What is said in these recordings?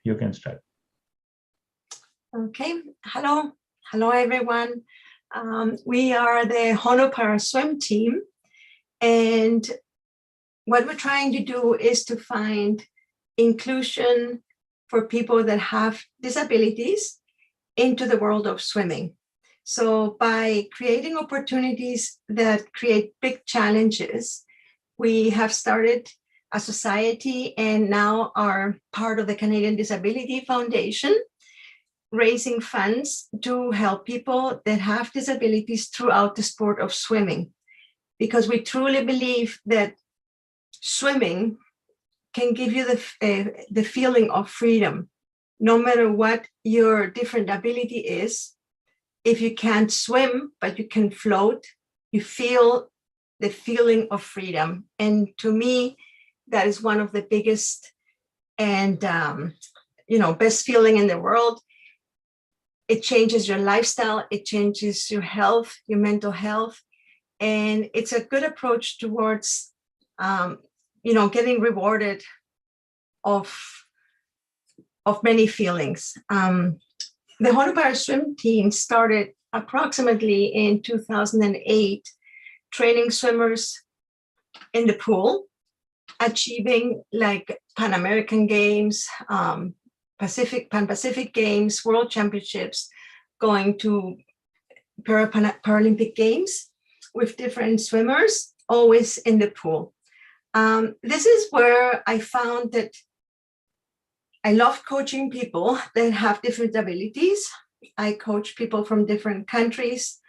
you can start. Okay, hello everyone. We are the Honu Para Swim team, and what we're trying to do is to find inclusion for people that have disabilities into the world of swimming. So by creating opportunities that create big challenges, we have started a society and now are part of the Canadian Disability Foundation, raising funds to help people that have disabilities throughout the sport of swimming, because we truly believe that swimming can give you the feeling of freedom. No matter what your different ability is, if you can't swim, but you can float, you feel the feeling of freedom. And to me, that is one of the biggest and best feeling in the world. It changes your lifestyle, it changes your health, your mental health, and it's a good approach towards getting rewarded of many feelings. The Honu Para Swim team started approximately in 2008, training swimmers in the pool, achieving like Pan American Games, Pan-Pacific Games, World Championships, going to Paralympic Games with different swimmers, always in the pool. This is where I found that I love coaching people that have different abilities. I coach people from different countries,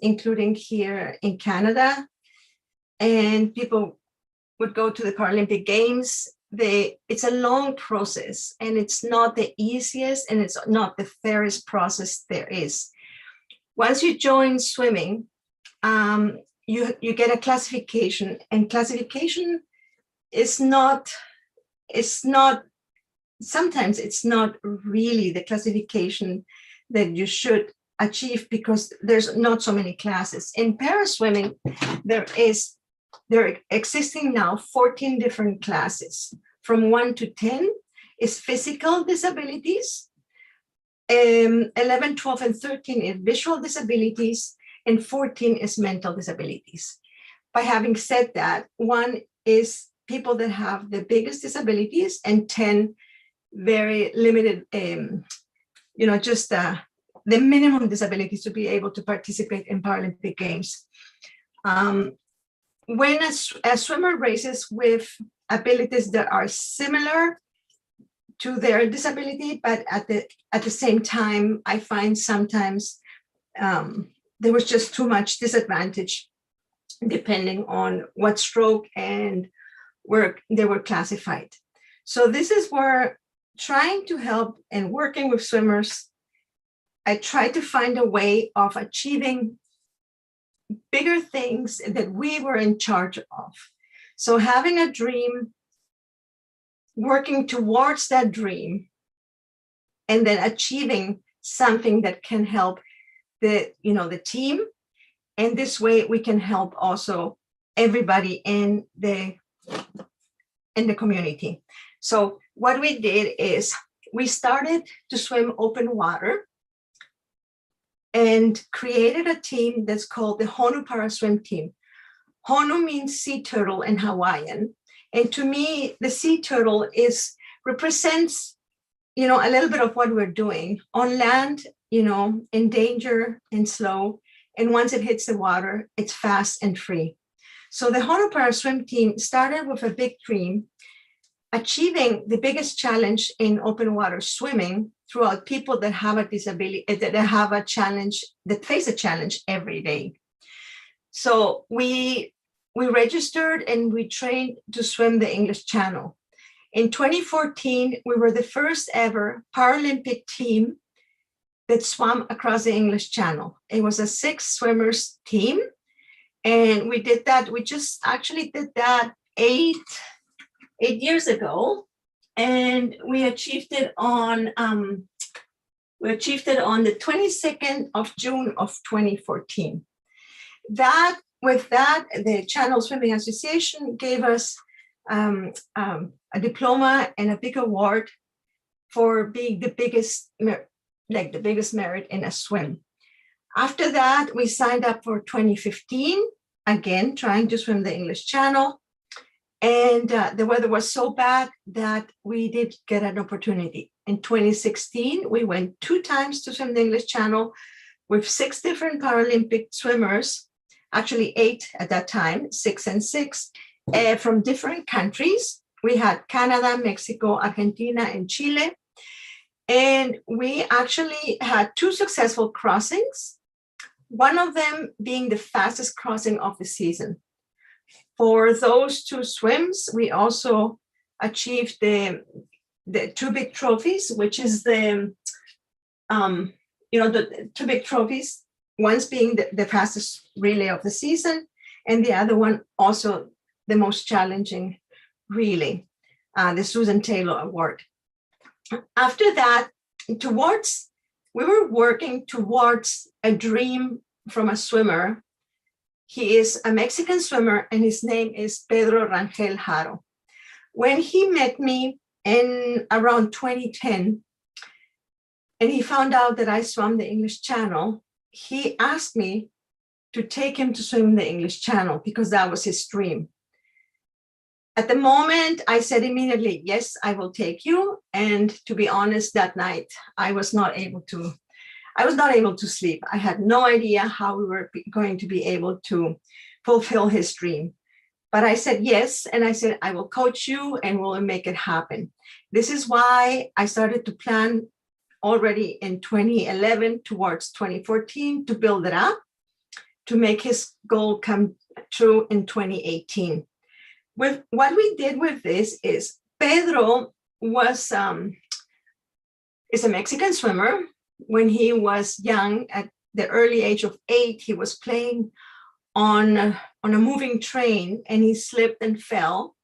including here in Canada. And people would go to the Paralympic Games. It's a long process, and it's not the easiest, and it's not the fairest process there is. Once you join swimming, you get a classification, and classification sometimes it's not really the classification that you should achieve, because there's not so many classes. In para swimming, there are existing now 14 different classes. From 1 to 10 is physical disabilities, 11, 12, and 13 is visual disabilities, and 14 is mental disabilities. By having said that, 1 is people that have the biggest disabilities, and 10 very limited, just the minimum disabilities to be able to participate in Paralympic Games. When a swimmer races with abilities that are similar to their disability, but at the same time, I find sometimes there was just too much disadvantage depending on what stroke and where they were classified. So this is where, trying to help and working with swimmers, I try to find a way of achieving bigger things that we were in charge of. So having a dream, working towards that dream, and then achieving something that can help the team. And this way we can help also everybody in the community. So what we did is we started to swim open water and created a team that's called the Honu Para Swim team. Honu means sea turtle in Hawaiian. And to me, the sea turtle represents, a little bit of what we're doing on land, in danger and slow. And once it hits the water, it's fast and free. So the Honu Para Swim team started with a big dream, achieving the biggest challenge in open water swimming throughout people that have a disability, that have a challenge, that face a challenge every day. So we registered and we trained to swim the English Channel. In 2014, we were the first ever Paralympic team that swam across the English Channel. It was a 6 swimmers team. And we did that. We just actually did that 8 years ago. And we achieved it on the 22nd of June of 2014. With that, the Channel Swimming Association gave us a diploma and a big award for being the biggest merit in a swim. After that, we signed up for 2015, again, trying to swim the English Channel. And the weather was so bad that we did get an opportunity. In 2016, we went 2 times to swim the English Channel with 6 different Paralympic swimmers, actually 8 at that time, 6 and 6, from different countries. We had Canada, Mexico, Argentina, and Chile. And we actually had 2 successful crossings, one of them being the fastest crossing of the season. For those 2 swims, we also achieved the 2 big trophies, which is the 2 big trophies, one's being the fastest relay of the season, and the other one also the most challenging relay, the Susan Taylor Award. After that, we were working towards a dream from a swimmer. He is a Mexican swimmer, and his name is Pedro Rangel Haro. When he met me in around 2010, and he found out that I swam the English Channel, he asked me to take him to swim the English Channel because that was his dream. At the moment, I said immediately, yes, I will take you. And to be honest, that night, I was not able to sleep. I had no idea how we were going to be able to fulfill his dream. But I said yes, and I said, I will coach you and we'll make it happen. This is why I started to plan already in 2011 towards 2014 to build it up, to make his goal come true in 2018. With what we did with this is Pedro is a Mexican swimmer. When he was young, at the early age of 8, he was playing on a moving train, and he slipped and fell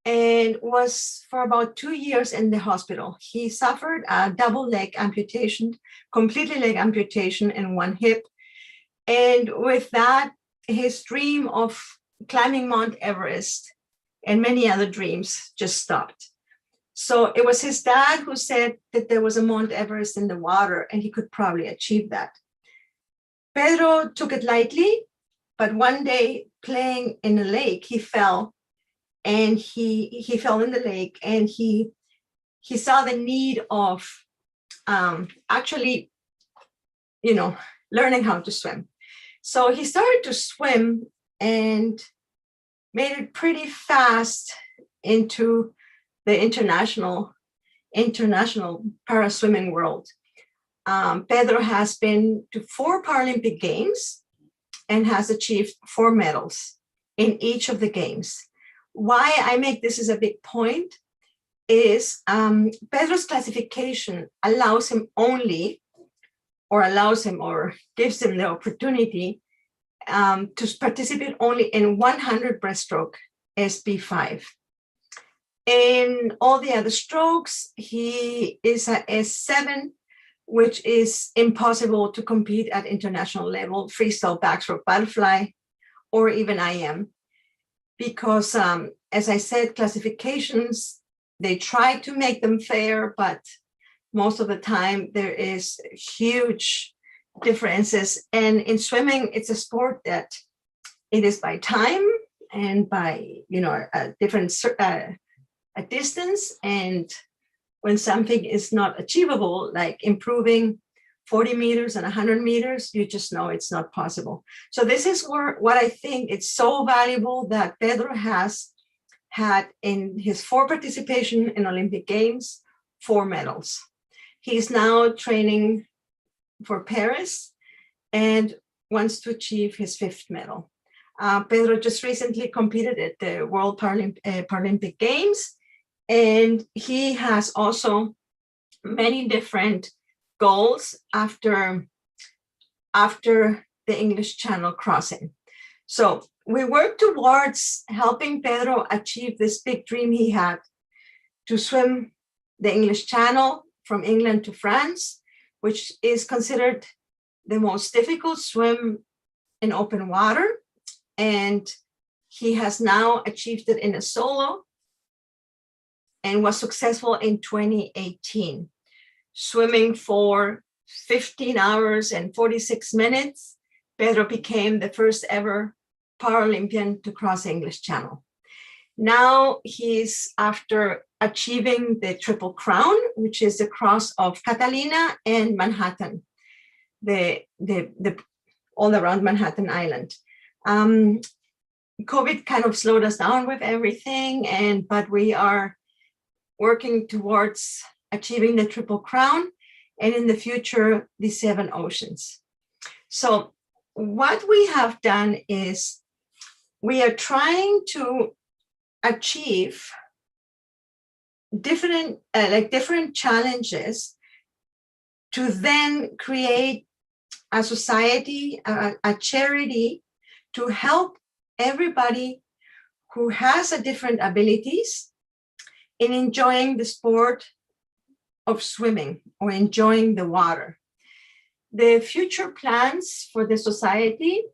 and was for about 2 years in the hospital. He suffered a double leg amputation, completely leg amputation in one hip. And with that, his dream of climbing Mount Everest and many other dreams just stopped. So it was his dad who said that there was a Mount Everest in the water and he could probably achieve that. Pedro took it lightly, but one day playing in a lake, he fell, and he fell in the lake, and he saw the need of actually, learning how to swim. So he started to swim and made it pretty fast into the international para swimming world. Pedro has been to 4 Paralympic Games and has achieved 4 medals in each of the games. Why I make this as a big point is Pedro's classification allows him or gives him the opportunity to participate only in 100 breaststroke SB5. In all the other strokes, he is a S7, which is impossible to compete at international level, freestyle, backstroke, butterfly, or even IM. Because, as I said, classifications, they try to make them fair, but most of the time there is huge differences. And in swimming, it's a sport that it is by time and by, a different a distance. And when something is not achievable, like improving 40 meters and 100 meters, you just know it's not possible. So this is what I think it's so valuable that Pedro has had in his 4 participation in Olympic Games, 4 medals. He's now training for Paris and wants to achieve his 5th medal. Pedro just recently competed at the World Paralympic Games, and he has also many different goals after the English Channel crossing. So we work towards helping Pedro achieve this big dream he had to swim the English Channel from England to France, which is considered the most difficult swim in open water. And he has now achieved it in a solo. and was successful in 2018. Swimming for 15 hours and 46 minutes, Pedro became the first ever Paralympian to cross English Channel. Now he's after achieving the Triple Crown, which is the cross of Catalina and Manhattan, the all around Manhattan Island. COVID kind of slowed us down with everything, but we are working towards achieving the Triple Crown, and in the future, the 7 oceans. So what we have done is we are trying to achieve different challenges to then create a society, a charity to help everybody who has a different abilities in enjoying the sport of swimming or enjoying the water. The future plans for the society,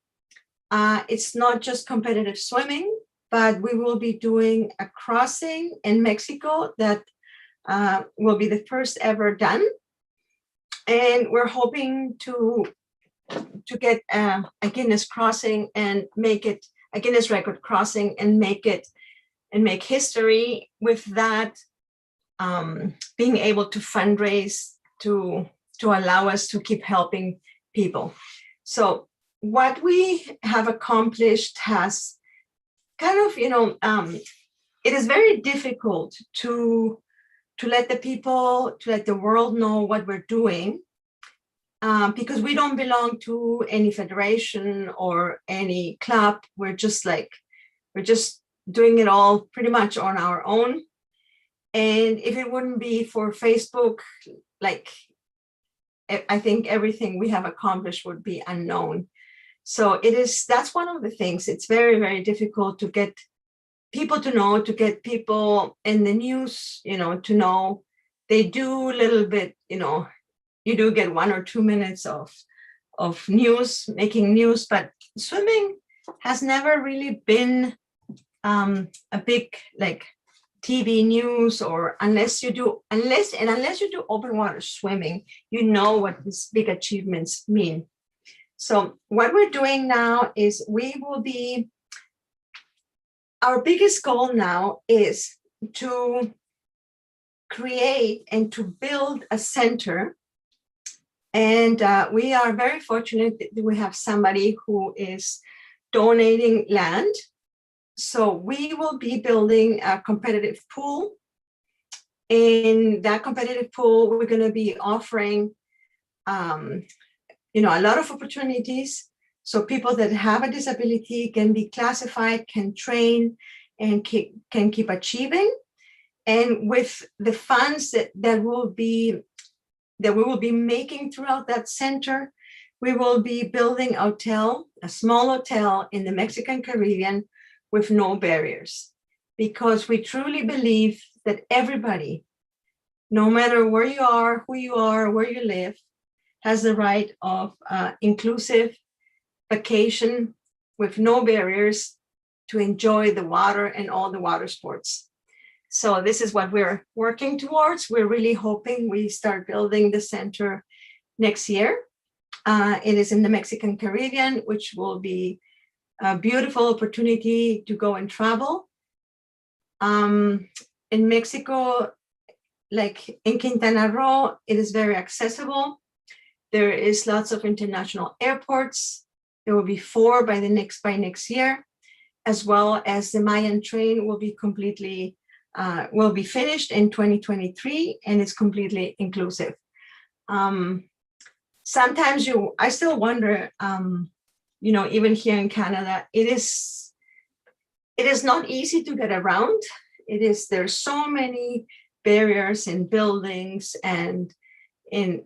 it's not just competitive swimming, but we will be doing a crossing in Mexico that will be the first ever done. And we're hoping to get a Guinness crossing and make it a Guinness record crossing and make history with that, being able to fundraise to allow us to keep helping people. So what we have accomplished has kind of, it is very difficult to let the world know what we're doing, because we don't belong to any federation or any club. We're just doing it all pretty much on our own. And if it wouldn't be for Facebook, I think everything we have accomplished would be unknown. So that's one of the things. It's very, very difficult to get people to know, to get people in the news, to know. They do a little bit, you do get 1 or 2 minutes of news, making news, but swimming has never really been a big TV news, or unless you do open water swimming, what these big achievements mean. So what we're doing now is our biggest goal now is to create and to build a center. And we are very fortunate that we have somebody who is donating land. So we will be building a competitive pool. In that competitive pool, we're going to be offering, a lot of opportunities. So people that have a disability can be classified, can train, and can keep achieving. And with the funds that we will be making throughout that center, we will be building a small hotel in the Mexican Caribbean with no barriers, because we truly believe that everybody, no matter where you are, who you are, where you live, has the right of inclusive vacation with no barriers to enjoy the water and all the water sports. So this is what we're working towards. We're really hoping we start building the center next year. It is in the Mexican Caribbean, which will be a beautiful opportunity to go and travel. In Mexico, like in Quintana Roo, it is very accessible. There is lots of international airports. There will be 4 by next year, as well as the Mayan train will be finished in 2023, and it's completely inclusive. Sometimes I still wonder, even here in Canada, it is not easy to get around. There's so many barriers in buildings and in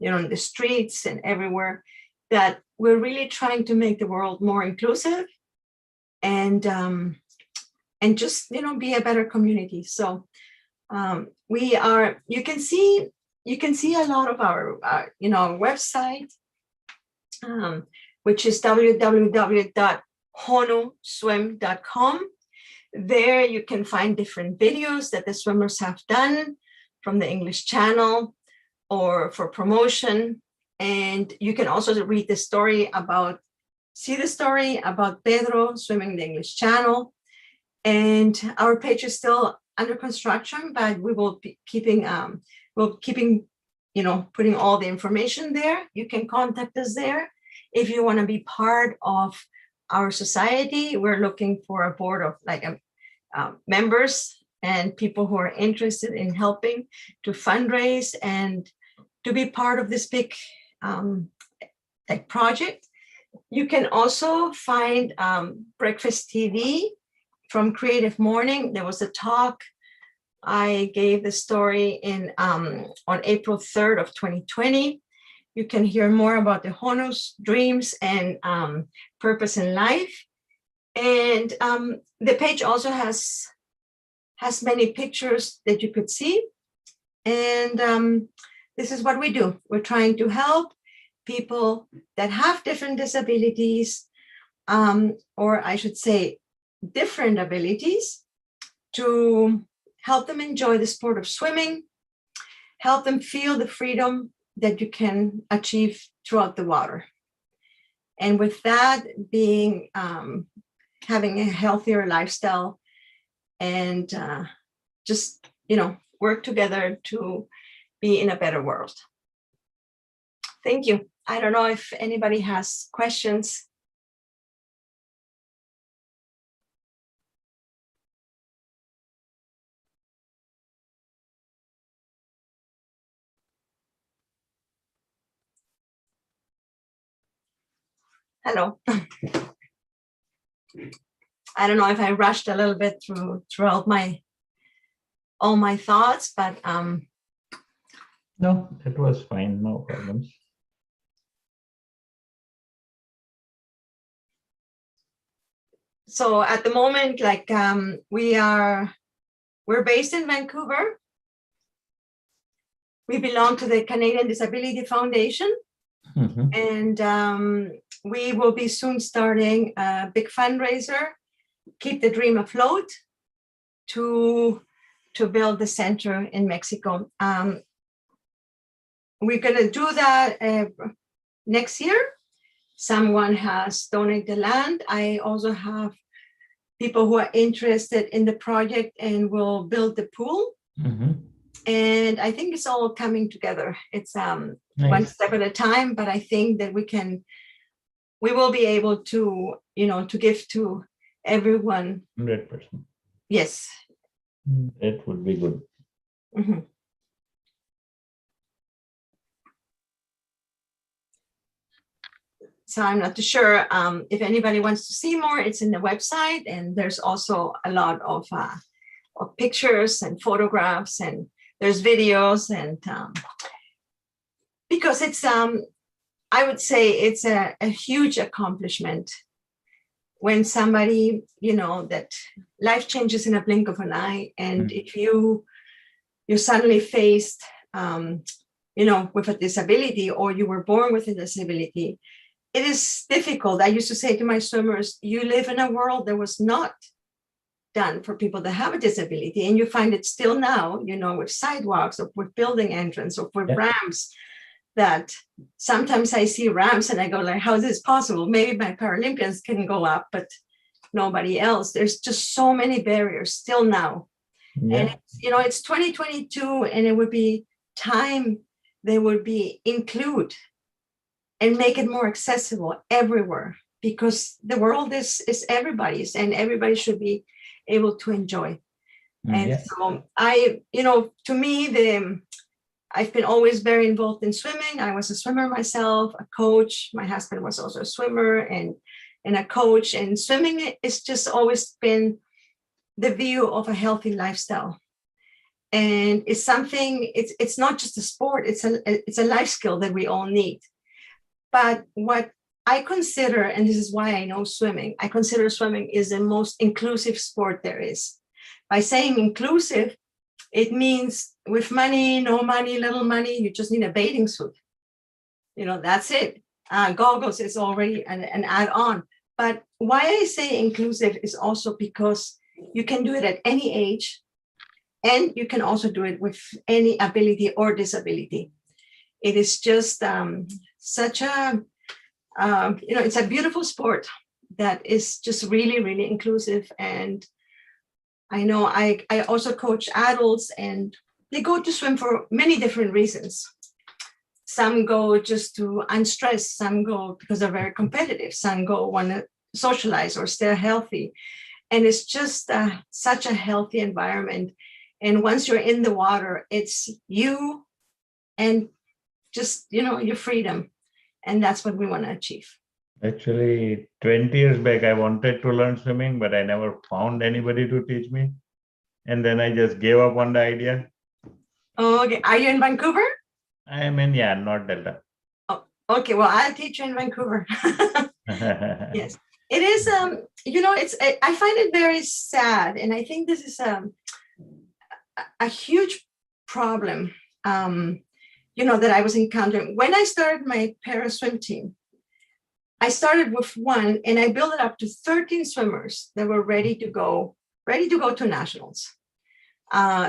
in the streets and everywhere, that we're really trying to make the world more inclusive and just be a better community. So we are. You can see a lot of our website, which is www.honuswim.com. There you can find different videos that the swimmers have done from the English Channel or for promotion. And you can also read the story about, see the story about Pedro swimming the English Channel. And our page is still under construction, but we will be keeping, putting all the information there. You can contact us there. If you want to be part of our society, we're looking for a board of members and people who are interested in helping to fundraise and to be part of this big project. You can also find Breakfast TV from Creative Morning. There was a talk I gave the story on April 3rd of 2020. You can hear more about the Honu's dreams and purpose in life. And the page also has many pictures that you could see. And this is what we do. We're trying to help people that have different disabilities, or I should say different abilities, to help them enjoy the sport of swimming, help them feel the freedom that you can achieve throughout the water. And with that, being having a healthier lifestyle and just, work together to be in a better world. Thank you. I don't know if anybody has questions. Hello. I don't know if I rushed a little bit throughout all my thoughts, but no, it was fine, no problems. So at the moment, we're based in Vancouver. We belong to the Canadian Disability Foundation. Mm-hmm. And we will be soon starting a big fundraiser, Keep the Dream Afloat, to build the center in Mexico. We're going to do that next year. Someone has donated the land. I also have people who are interested in the project and will build the pool. Mm-hmm. And I think it's all coming together. It's Nice. One step at a time, but I think that we will be able to, to give to everyone. 100%. Yes. It would be good. Mm-hmm. So I'm not too sure if anybody wants to see more. It's in the website, and there's also a lot of pictures and photographs, and there's videos, and because it's I would say it's a huge accomplishment when somebody, that life changes in a blink of an eye, and if you're suddenly faced with a disability, or you were born with a disability, it is difficult. I used to say to my swimmers, you live in a world that was not done for people that have a disability, and you find it still now, with sidewalks, or with building entrance, or with ramps, that sometimes I see ramps and I go like, how is this possible? Maybe my Paralympians can go up, but nobody else. There's just so many barriers still now. Yeah. And it's 2022, and it would be time they would be include and make it more accessible everywhere, because the world is everybody's, and everybody should be able to enjoy. And so to me, I've been always very involved in swimming. I was a swimmer myself, a coach. My husband was also a swimmer and a coach. And swimming is just always been the view of a healthy lifestyle. And it's something, it's not just a sport, it's a life skill that we all need. But what I consider, and this is why I know swimming, I consider swimming is the most inclusive sport there is. By saying inclusive, it means with money, no money, little money, you just need a bathing suit. That's it. Goggles is already an add-on. But why I say inclusive is also because You can do it at any age, and you can also do it with any ability or disability. It is just such a, it's a beautiful sport that is just really, really inclusive. And I know I also coach adults, and they go to swim for many different reasons. Some go just to unstress, some go because they're very competitive, some go want to socialize or stay healthy. And it's just such a healthy environment. And once you're in the water, it's you and just, your freedom. And that's what we want to achieve. Actually, 20 years back, I wanted to learn swimming, but I never found anybody to teach me. And then I just gave up on the idea. Oh, okay. Are you in Vancouver? I am in, yeah, North Delta. Oh, okay. Well, I'll teach you in Vancouver. Yes. It is, I find it very sad. And I think this is a huge problem, that I was encountering. When I started my para swim team, I started with one, and I built it up to 13 swimmers that were ready to go to nationals.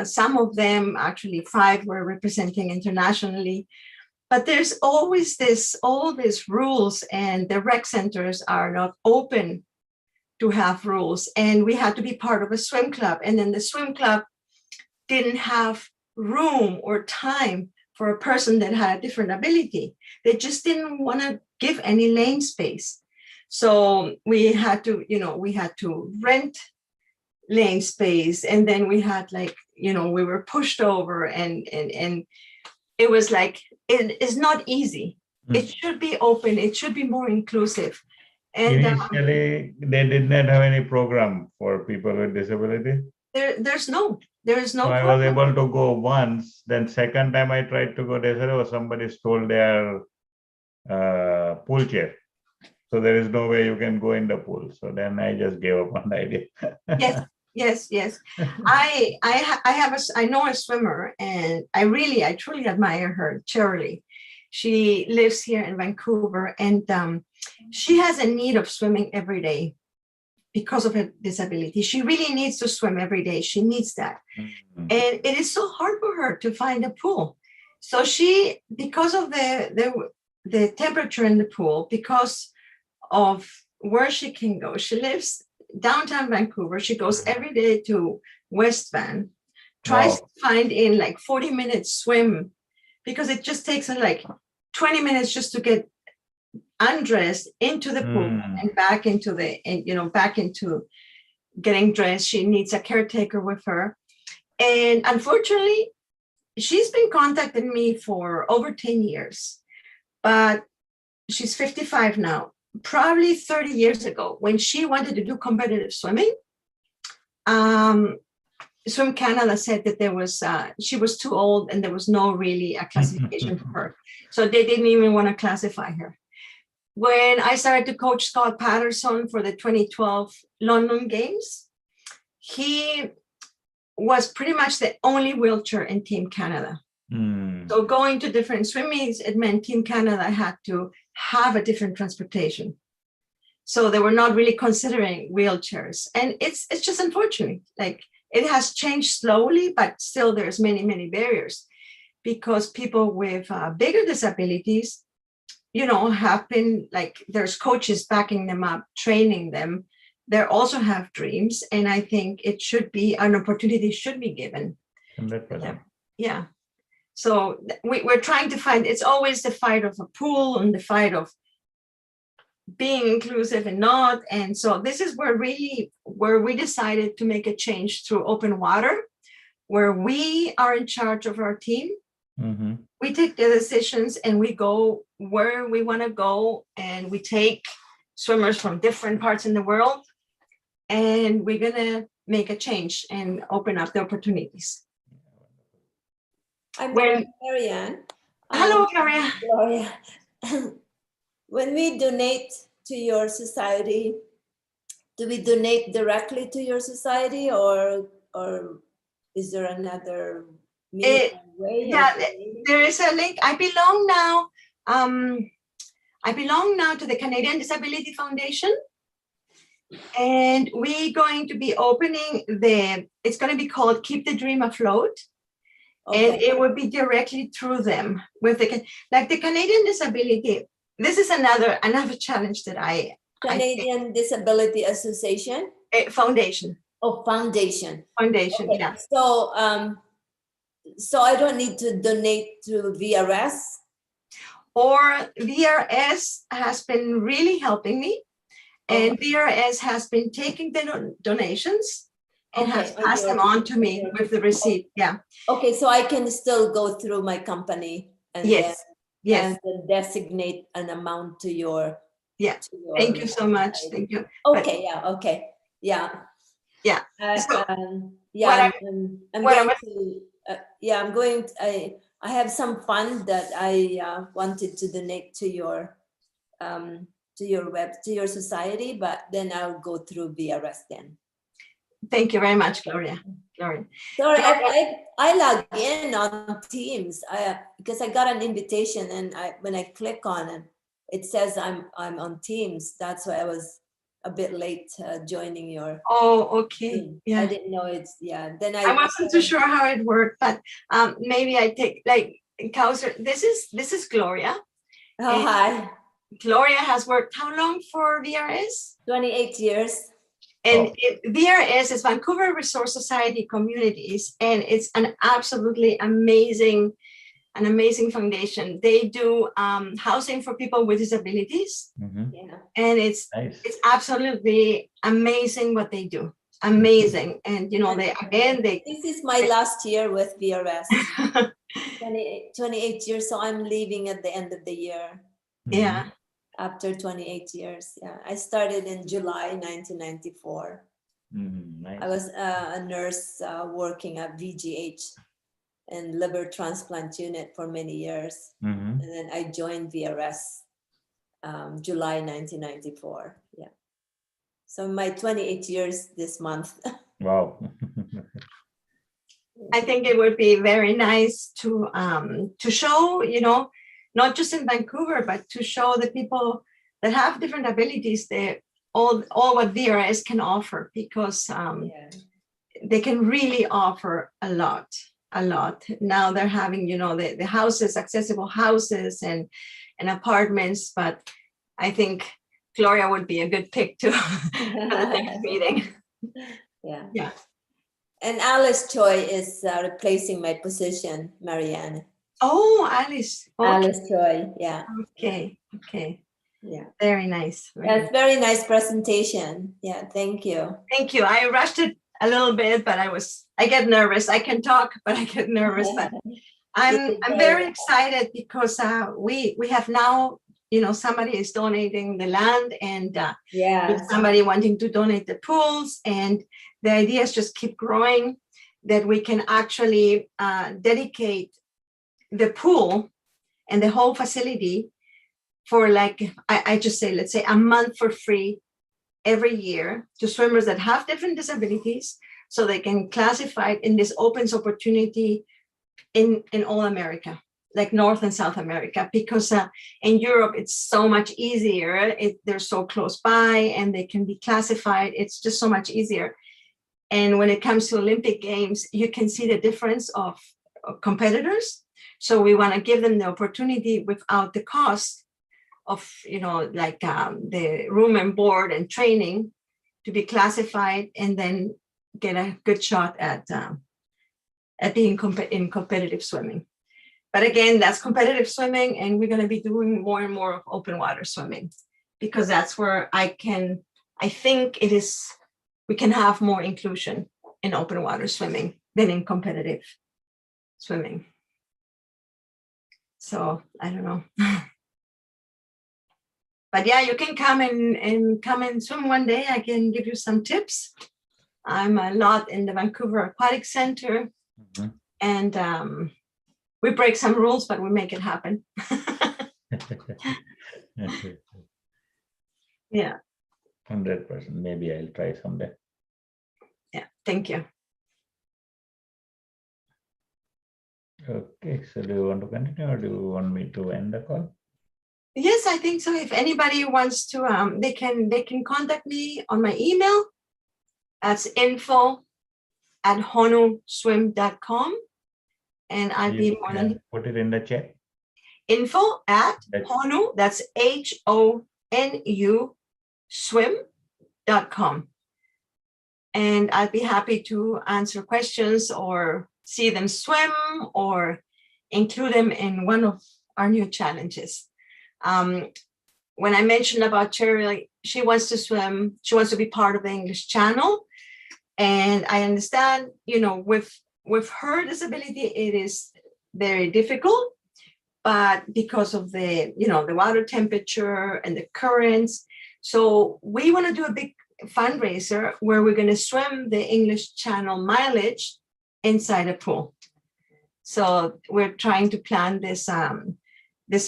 Some of them, actually 5, were representing internationally. But there's always all these rules, and the rec centers are not open to have rules. And we had to be part of a swim club. And then the swim club didn't have room or time for a person that had a different ability. They just didn't want to give any lane space. So we had to rent lane space. And then we had we were pushed over, and it was like, it is not easy. It should be open. It should be more inclusive. And initially, they did not have any program for people with disability. There is no So I was able to go once. Then second time I tried to go, they said, oh, somebody stole their pool chair. So there is no way you can go in the pool. So then I just gave up on the idea. Yes. I know a swimmer, and I truly admire her, Charlie. She lives here in Vancouver, and she has a need of swimming every day because of her disability. She really needs to swim every day. She needs that. And it is so hard for her to find a pool. So she, because of the temperature in the pool, because of where she can go, she lives downtown Vancouver. She goes every day to West Van, tries to find in 40-minute swim, because it just takes her 20 minutes just to get undressed into the pool and back into getting dressed. She needs a caretaker with her. And unfortunately, she's been contacting me for over 10 years, but she's 55 now. Probably 30 years ago, when she wanted to do competitive swimming, Swim Canada said that she was too old and there was no really a classification for her. So they didn't even want to classify her. When I started to coach Scott Patterson for the 2012 London Games, he was pretty much the only wheelchair in Team Canada. So going to different swim meets, it meant Team Canada had to have a different transportation. So they were not really considering wheelchairs. And it's just unfortunate. It has changed slowly, but still there's many, many barriers, because people with bigger disabilities, have been there's coaches backing them up, training them. They also have dreams. And I think it should be an opportunity should be given. 100%. Yeah. So we're trying to find, it's always the fight of a pool and the fight of being inclusive and not. And so this is where we decided to make a change through open water, where we are in charge of our team. We take the decisions and we go where we want to go, and we take swimmers from different parts in the world, and we're going to make a change and open up the opportunities. I'm Marianne. Hello, Marianne. Gloria. When we donate to your society, do we donate directly to your society, or is there another way? Yeah, there is a link. I belong now to the Canadian Disability Foundation. And we're going to be opening it's going to be called Keep the Dream Afloat. And Okay. it would be directly through them with the Canadian Disability. This is another challenge that Canadian Disability Association. Foundation. Oh, foundation. Foundation, Okay. yeah. So I don't need to donate to VRS. Or VRS has been really helping me, and VRS has been taking the donations and has passed them on to me with the receipt. Yeah. Okay, so I can still go through my company and Yes. and then designate an amount to your. Yeah. Thank you so much. Thank you. Okay. Yeah. Okay. Yeah. Yeah. So, I'm going. I have some fund that I wanted to donate to your society, but then I'll go through VRS then. Thank you very much, Gloria. Sorry, I log in on Teams because I got an invitation, and when I click on it, it says I'm on Teams. That's why I was a bit late joining your. Oh, okay. Team. Yeah. I didn't know it's Then I wasn't too sure how it worked, but maybe I take Kauser. This is Gloria. Oh, hi. Gloria has worked how long for VRS? 28 years. And VRS is Vancouver Resource Society Communities, and it's an absolutely amazing foundation. They do housing for people with disabilities, Yeah. and it's absolutely amazing what they do. Amazing, and This is my last year with VRS. 28 years, so I'm leaving at the end of the year. Yeah. After 28 years, yeah. I started in July 1994. Nice. I was a nurse working at VGH and liver transplant unit for many years. And then I joined VRS July 1994. Yeah. So my 28 years this month. Wow. I think it would be very nice to show, not just in Vancouver, but to show the people that have different abilities all what VRS can offer, because they can really offer a lot. Now they're having, the houses, accessible houses and apartments, but I think Gloria would be a good pick to the next meeting. Yeah. Yeah. And Alice Choi is replacing my position, Marianne. Oh, Alice. Okay. Alice Choi, yeah. Okay. Yeah. Very nice. That's very nice presentation. Yeah, thank you. Thank you. I rushed it a little bit, but I get nervous. I can talk, but I get nervous. But I'm very excited because we have now, somebody is donating the land, and somebody wanting to donate the pools, and the ideas just keep growing, that we can actually dedicate the pool and the whole facility for I just say, let's say a month for free every year to swimmers that have different disabilities, so they can classify it in this opens opportunity in all America, like North and South America, because in Europe it's so much easier. They're so close by and they can be classified. It's just so much easier. And when it comes to Olympic Games, you can see the difference of competitors. So we want to give them the opportunity without the cost of, the room and board and training, to be classified and then get a good shot at being in competitive swimming. But again, that's competitive swimming, and we're going to be doing more and more of open water swimming, because that's where I think we can have more inclusion in open water swimming than in competitive swimming. So I don't know. But yeah, you can come and swim one day. I can give you some tips. I'm a lot in the Vancouver Aquatic Center, and we break some rules, but we make it happen. Yeah. 100%. Maybe I'll try someday. Yeah. Thank you. Okay. So do you want to continue, or do you want me to end the call? Yes, I think so. If anybody wants to, they can contact me on my email. That's info@honuswim.com. And I'll be more than put it in the chat. info@Honu, that's HONU swim.com. And I'd be happy to answer questions or see them swim or include them in one of our new challenges. When I mentioned about Cherry, she wants to swim, she wants to be part of the English Channel. And I understand, with her disability, it is very difficult, but because of the water temperature and the currents. So we want to do a big fundraiser where we're going to swim the English Channel mileage inside a pool. So we're trying to plan this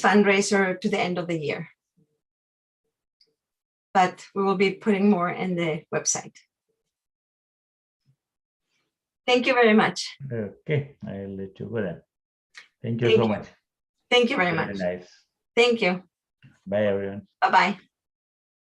fundraiser to the end of the year. But we will be putting more in the website. Thank you very much. Okay, I'll let you go then. Thank you so much. Thank you very much. Nice. Thank you. Bye, everyone. Bye-bye.